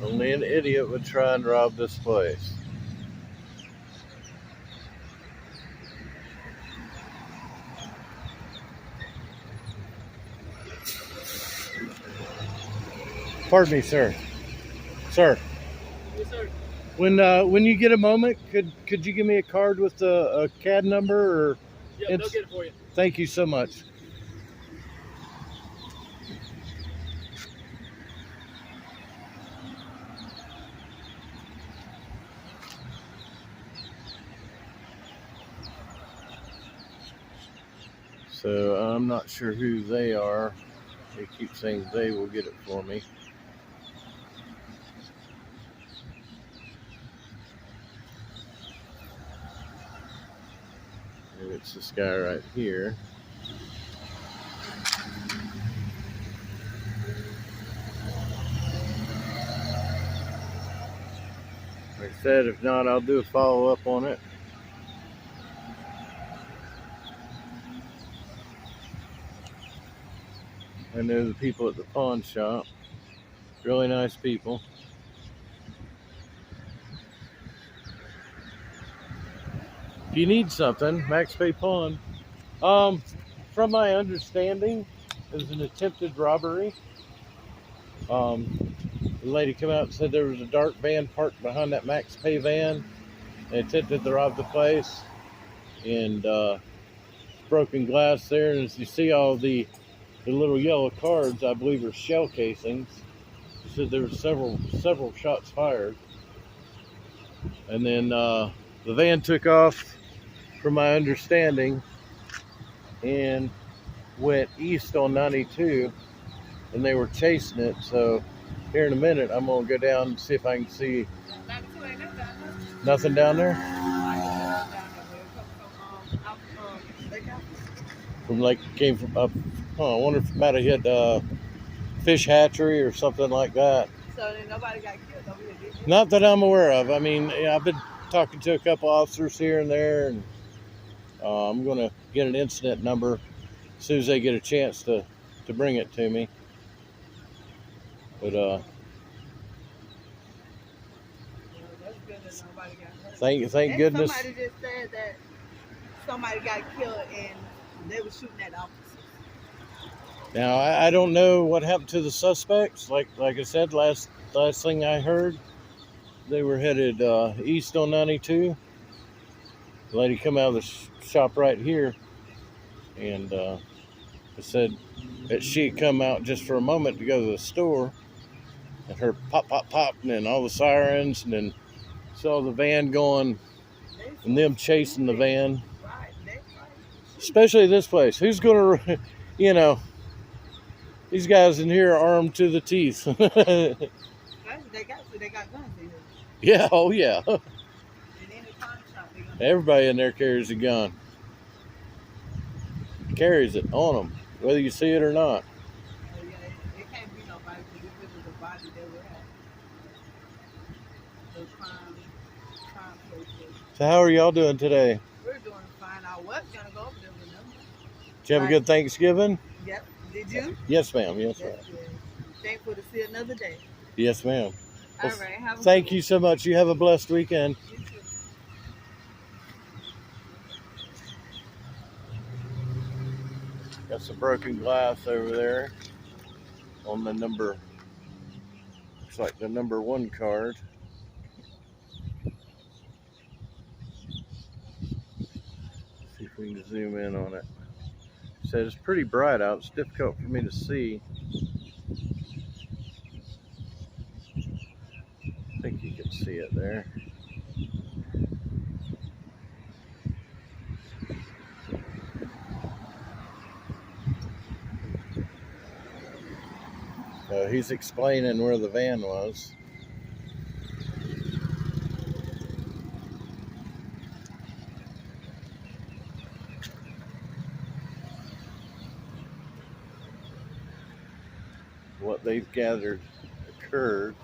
Only an idiot would try and rob this place. Pardon me, sir. Sir. Yes, sir. When you get a moment, could you give me a card with a CAD number or? Yeah, they'll get it for you. Thank you so much. So I'm not sure who they are. They keep saying they will get it for me. Maybe it's this guy right here. Like I said, if not, I'll do a follow-up on it. I know the people at the pawn shop. Really nice people. If you need something, Max Pay Pawn. From my understanding, it was an attempted robbery. The lady came out and said there was a dark van parked behind that Max Pay van. They attempted to rob the place, and broken glass there. And as you see, all the little yellow cards, I believe, are shell casings. She said there were several shots fired, and then the van took off, from my understanding, and went east on 92, and they were chasing it. So here in a minute, I'm gonna go down and see if I can see nothing down there. From like came from up. Oh, I wonder if it might have hit fish hatchery or something like that. So then nobody got killed over here, did you? Not that I'm aware of. I mean, yeah, I've been talking to a couple officers here and there, and I'm gonna get an incident number as soon as they get a chance to bring it to me. But That's good that nobody got hurt. thank And goodness. Somebody just said that somebody got killed and they were shooting at officers. Now I don't know what happened to the suspects. Like I said, last thing I heard, they were headed east on 92. The lady come out of the shop right here, and said that she had come out just for a moment to go to the store, and heard pop, pop, pop, and then all the sirens, and then saw the van going, and them chasing the van. Right, that's right. Especially this place. Who's gonna, these guys in here are armed to the teeth. They got guns in here. Yeah, oh yeah. And in the pawn shop, they gonna Everybody in there carries a gun. Carries it on them, whether you see it or not. Oh, yeah, it can't be nobody because if it was a body, they would have. The crime places. So how are y'all doing today? We're doing fine. I was going to go over there with them. Did you have a good Thanksgiving? Yep. Did you? Yes, ma'am. Yes, ma'am. That's good. Thankful to see another day. Yes, ma'am. All Well, right. Have a thank good you so much. You have a blessed weekend. one. You too. Got some broken glass over there on the number. Looks like the number 1 card. See if we can zoom in on it. It says it's pretty bright out. It's difficult for me to see. I think you can see it there. So he's explaining where the van was. What they've gathered occurred.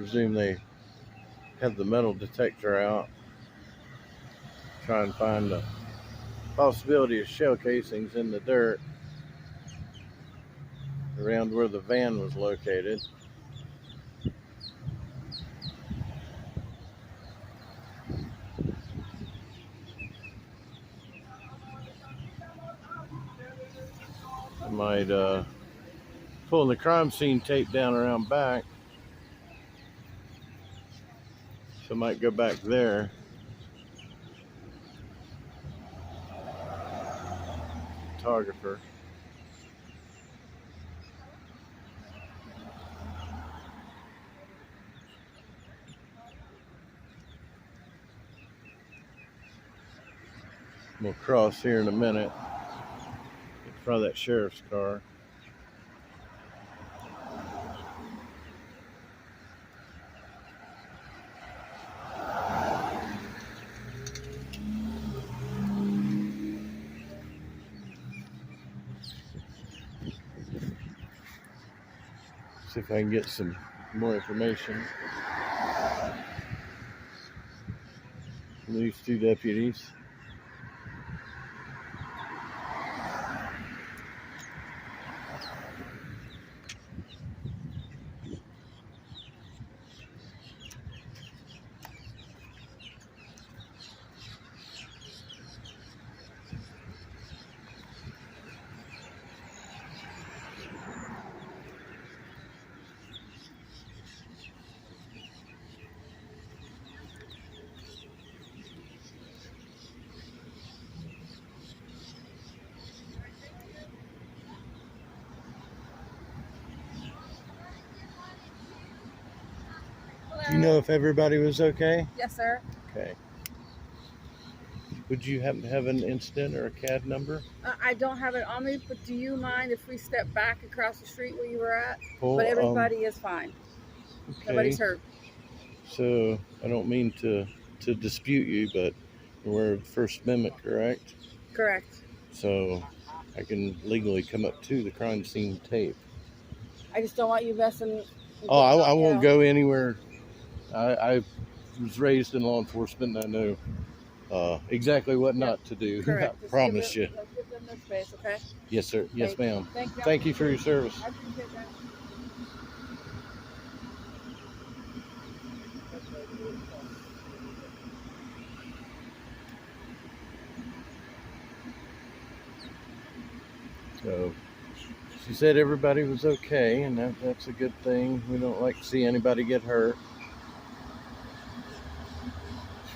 presume they have the metal detector out. Try and find the possibility of shell casings in the dirt around where the van was located. I might pull the crime scene tape down around back. So I might go back there. Photographer. We'll cross here in a minute in front of that sheriff's car. See if I can get some more information from these two deputies. Do you know if everybody was okay? Yes, sir. Okay. Would you happen to have an incident or a CAD number? I don't have it on me, but do you mind if we step back across the street where you were at? Well, But everybody is fine. Okay. Nobody's hurt. So I don't mean to dispute you, but we're First Amendment, correct? Correct. So I can legally come up to the crime scene tape. I just don't want you messing. Oh, I won't go anywhere. I was raised in law enforcement, and I know exactly what not to do. Correct. I promise you. Let's give them their space, okay? Yes, sir. Yes, ma'am. Thank you. Thank you for your service. I appreciate that. So she said everybody was okay, and that's a good thing. We don't like to see anybody get hurt.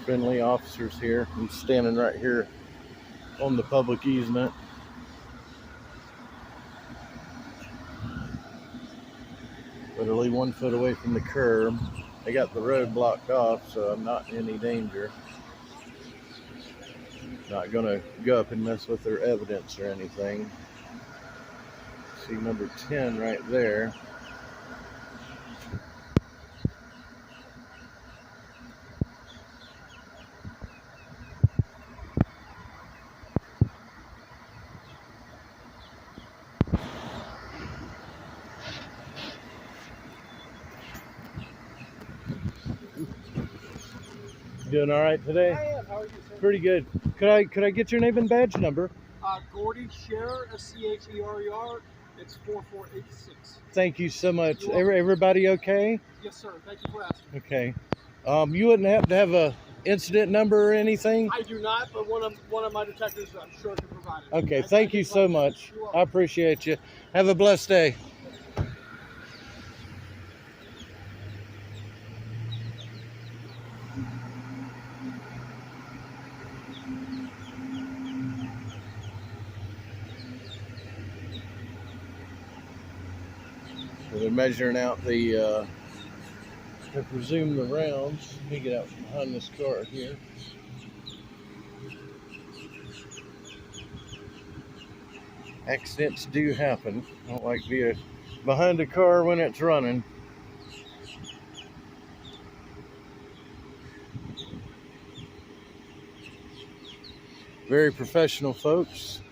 Friendly officers here. I'm standing right here on the public easement. Literally 1 foot away from the curb. They got the road blocked off, so I'm not in any danger. Not gonna go up and mess with their evidence or anything. See number 10 right there. Doing all right today? I am. How are you, sir? Pretty good. Could I get your name and badge number? Gordy Scherer, Scherer. It's 4486. Thank you so much. Everybody okay? Yes, sir. Thank you for asking. Okay. You wouldn't happen to have a incident number or anything? I do not, but one of my detectives, I'm sure, can provide it. Okay. Thank you so much. I appreciate you. Have a blessed day. So they're measuring out the, I presume the rounds. Let me get out from behind this car here. Accidents do happen. I don't like being behind a car when it's running. Very professional folks.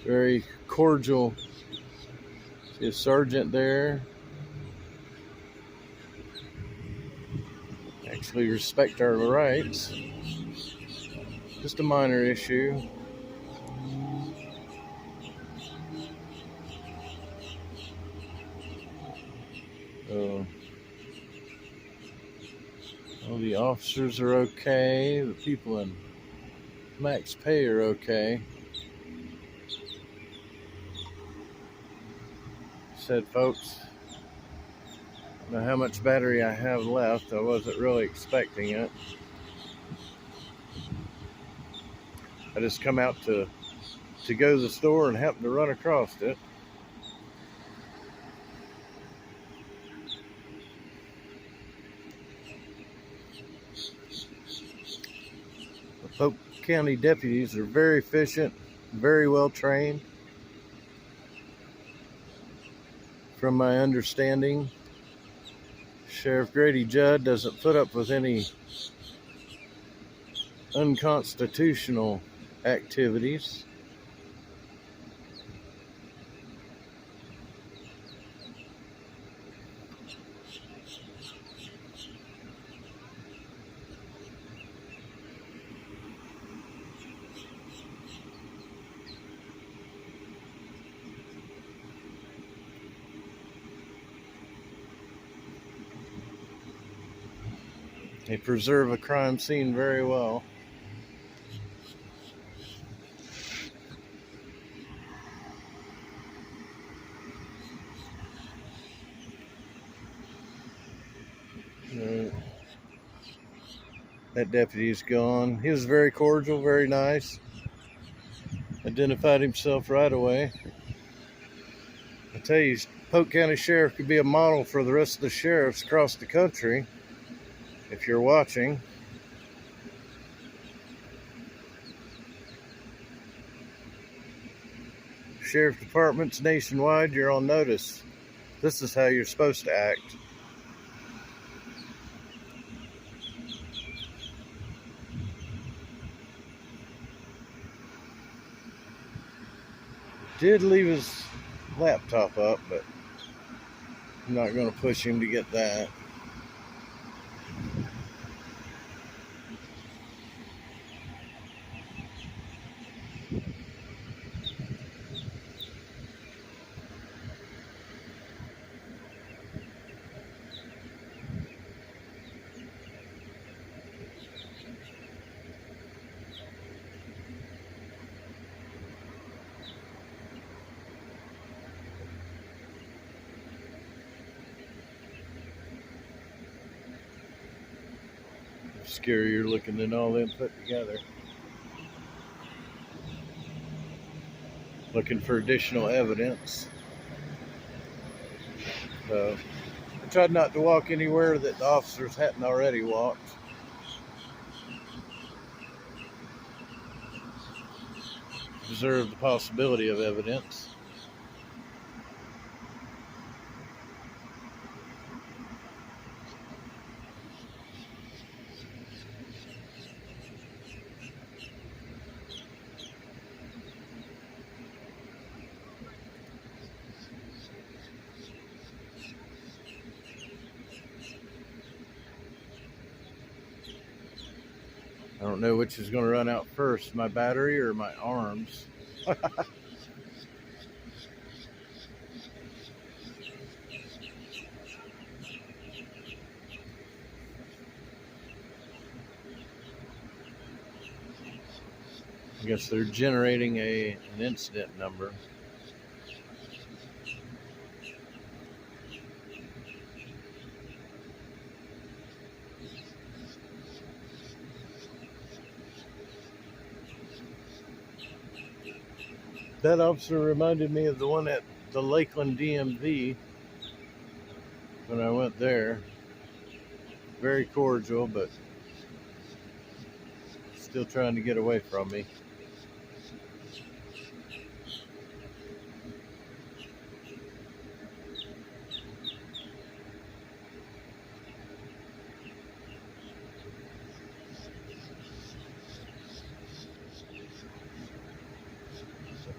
Very cordial. See a sergeant there. actually respect our rights. Just a minor issue. So, all the officers are okay. The people in max pay are okay. Said, folks, I don't know how much battery I have left. I wasn't really expecting it. I just come out to go to the store and happen to run across it. The Polk County deputies are very efficient, very well trained. From my understanding, Sheriff Grady Judd doesn't put up with any unconstitutional activities. They preserve a crime scene very well. That deputy's gone. He was very cordial, very nice. Identified himself right away. I tell you, Polk County Sheriff could be a model for the rest of the sheriffs across the country. If you're watching, sheriff departments nationwide, you're on notice. This is how you're supposed to act. Did leave his laptop up, but I'm not going to push him to get that. Scarier looking than all them put together. Looking for additional evidence. So I tried not to walk anywhere that the officers hadn't already walked. Preserve the possibility of evidence. I don't know which is going to run out first, my battery or my arms. I guess they're generating an incident number. That officer reminded me of the one at the Lakeland DMV when I went there. Very cordial, but still trying to get away from me.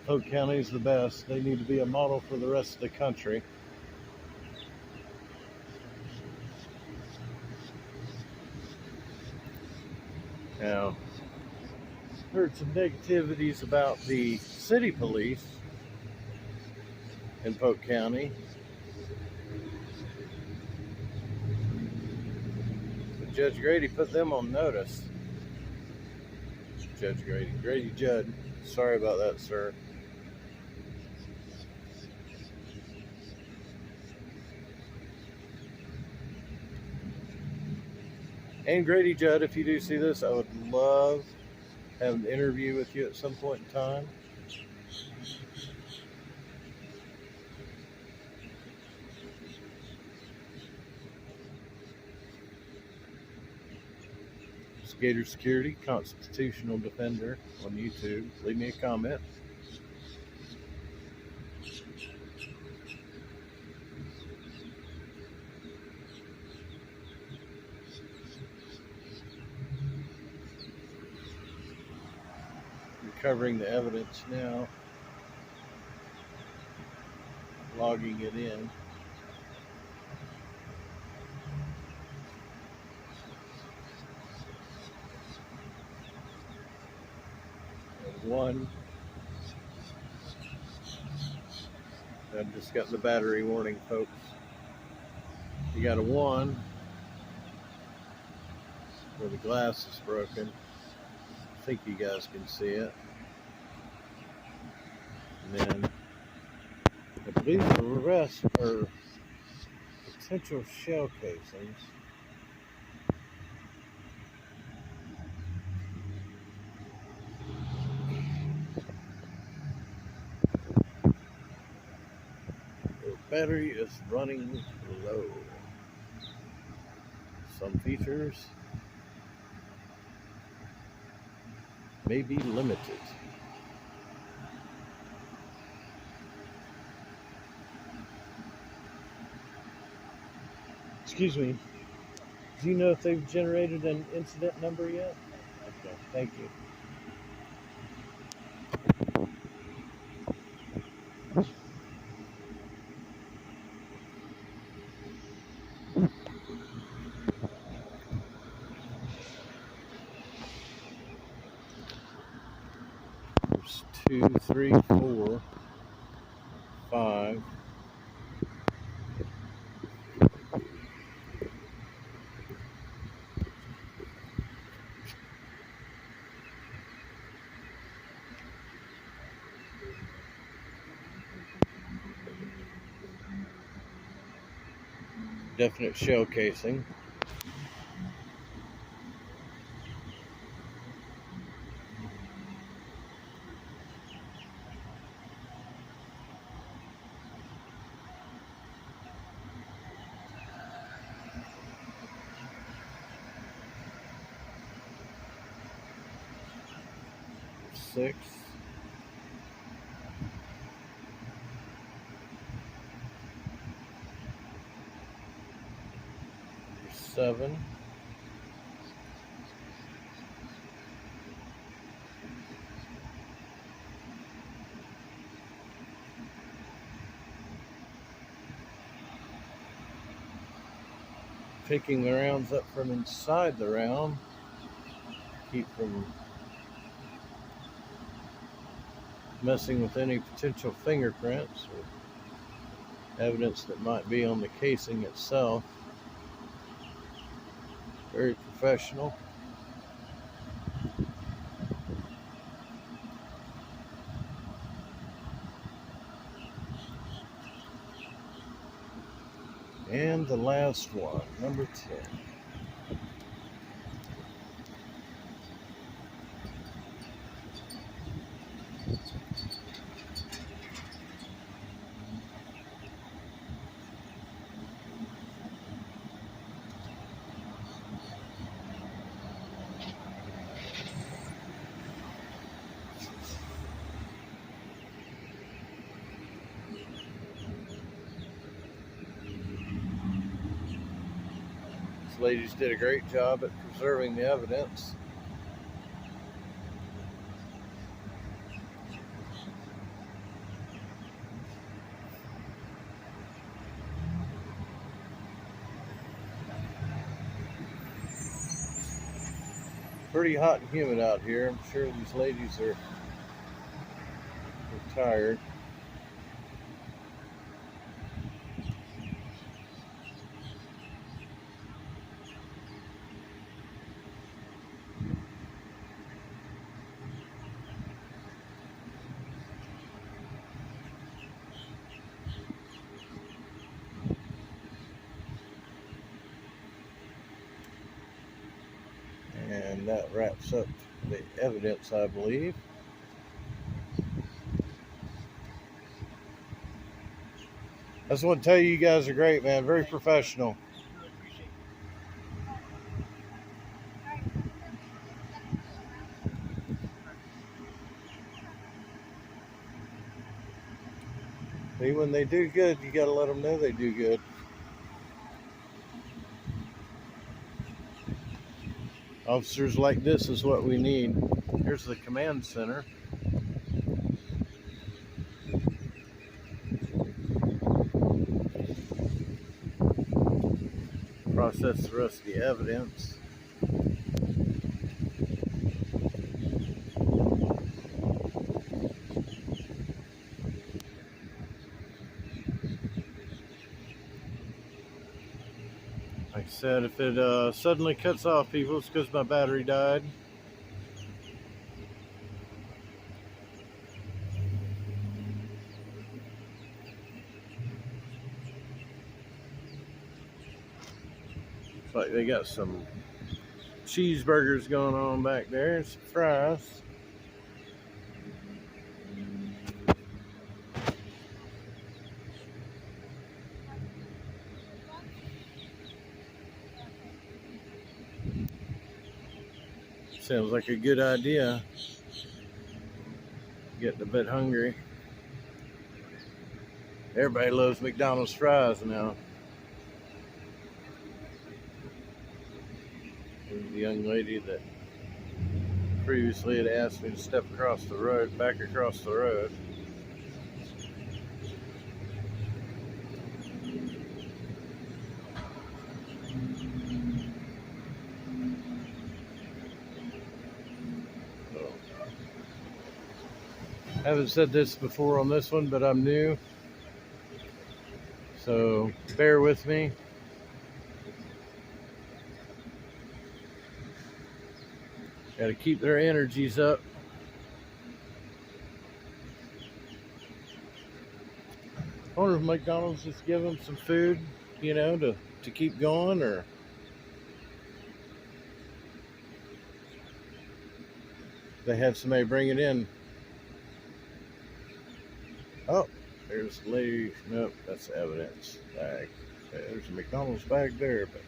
Polk County is the best. They need to be a model for the rest of the country. Now, heard some negativities about the city police in Polk County. But Judge Grady put them on notice. Judge Grady Judd. Sorry about that, sir. And Grady Judd, if you do see this, I would love to have an interview with you at some point in time. Gator Security, Constitutional Defender on YouTube. Leave me a comment. Recovering the evidence now. Logging it in. One. I just got the battery warning, folks. You got a 1 where the glass is broken. I think you guys can see it. And then I believe the rest are potential shell casings. The battery is running low. Some features may be limited. Excuse me. Do you know if they've generated an incident number yet? Okay, thank you. There's 2, 3, 4, 5. Definite shell casing. Six. Seven. Picking the rounds up from inside the round, keep from messing with any potential fingerprints or evidence that might be on the casing itself. Very professional. And the last one, number 10. These ladies did a great job at preserving the evidence. pretty hot and humid out here. I'm sure these ladies are tired. And that wraps up the evidence, I believe. I just want to tell you, you guys are great, man. Very professional. See, when they do good, you got to let them know they do good. Officers like this is what we need. Here's the command center. Process the rest of the evidence. Like I said, if it suddenly cuts off, people, it's because my battery died. Looks like they got some cheeseburgers going on back there, and some fries. Sounds like a good idea. Getting a bit hungry. Everybody loves McDonald's fries now. There's the young lady that previously had asked me to step across the road, back across the road. I haven't said this before on this one, but I'm new, so bear with me. Got to keep their energies up. I wonder if McDonald's just give them some food, you know, to keep going, or they have somebody bring it in. Oh, there's the lady. Nope, that's the evidence bag. There's a McDonald's bag there, but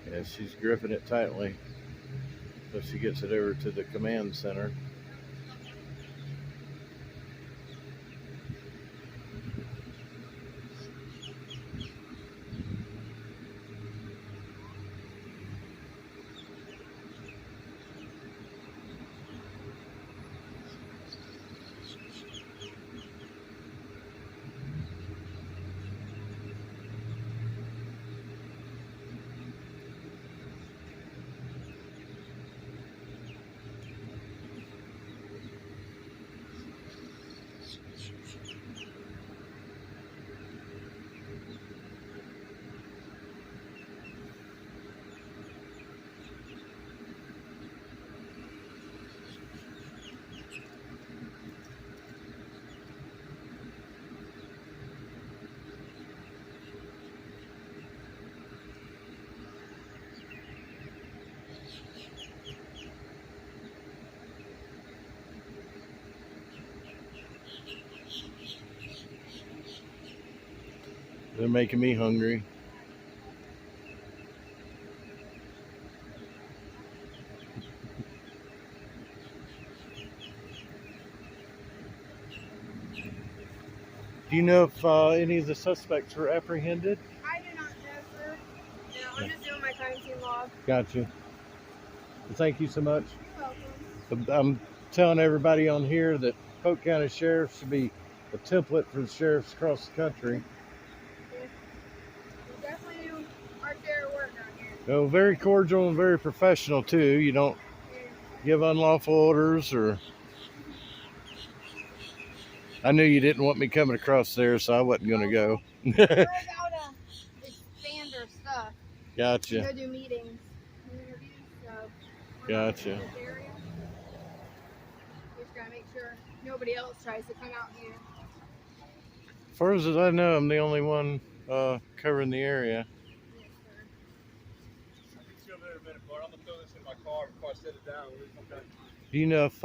yeah, she's gripping it tightly so she gets it over to the command center. They're making me hungry. Do you know if any of the suspects were apprehended? I do not know, sir. No, I'm just doing my crime scene log. Gotcha. Well, thank you so much. You're welcome. I'm telling everybody on here that Polk County Sheriff should be a template for the sheriffs across the country. No, very cordial and very professional too. You don't give unlawful orders or. I knew you didn't want me coming across there, so I wasn't gonna go. We're about to expand our stuff. Gotcha. Go do meetings and interviews, so we're not Gotcha. in this area. We just gotta make sure nobody else tries to come out here. As far as I know, I'm the only one covering the area. Yes, sir. I can see over there in a minute, Bart. I'm gonna throw this in my car before I set it down. Okay. Do you know if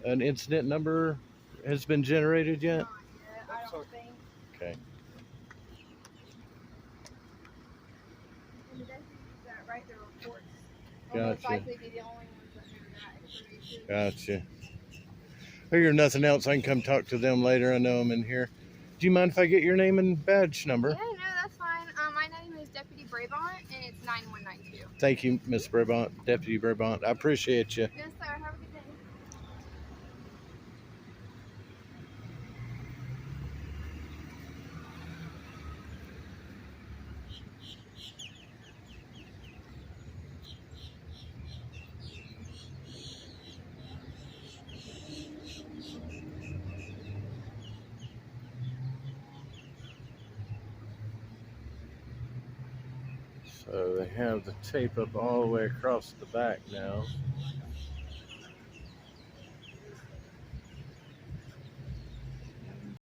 an incident number has been generated yet? Not yet, I don't think. Okay. And the deputies that write their reports will most Gotcha. likely be the only ones that know that information. Gotcha. Figure nothing else, I can come talk to them later. I know I'm in here. Do you mind if I get your name and badge number? Yeah, no, that's fine. My name is Deputy Brabant, and it's 9192. Thank you, Miss Brabant, Deputy Brabant. I appreciate you. Yes, sir. Have a good day. So they have the tape up all the way across the back now.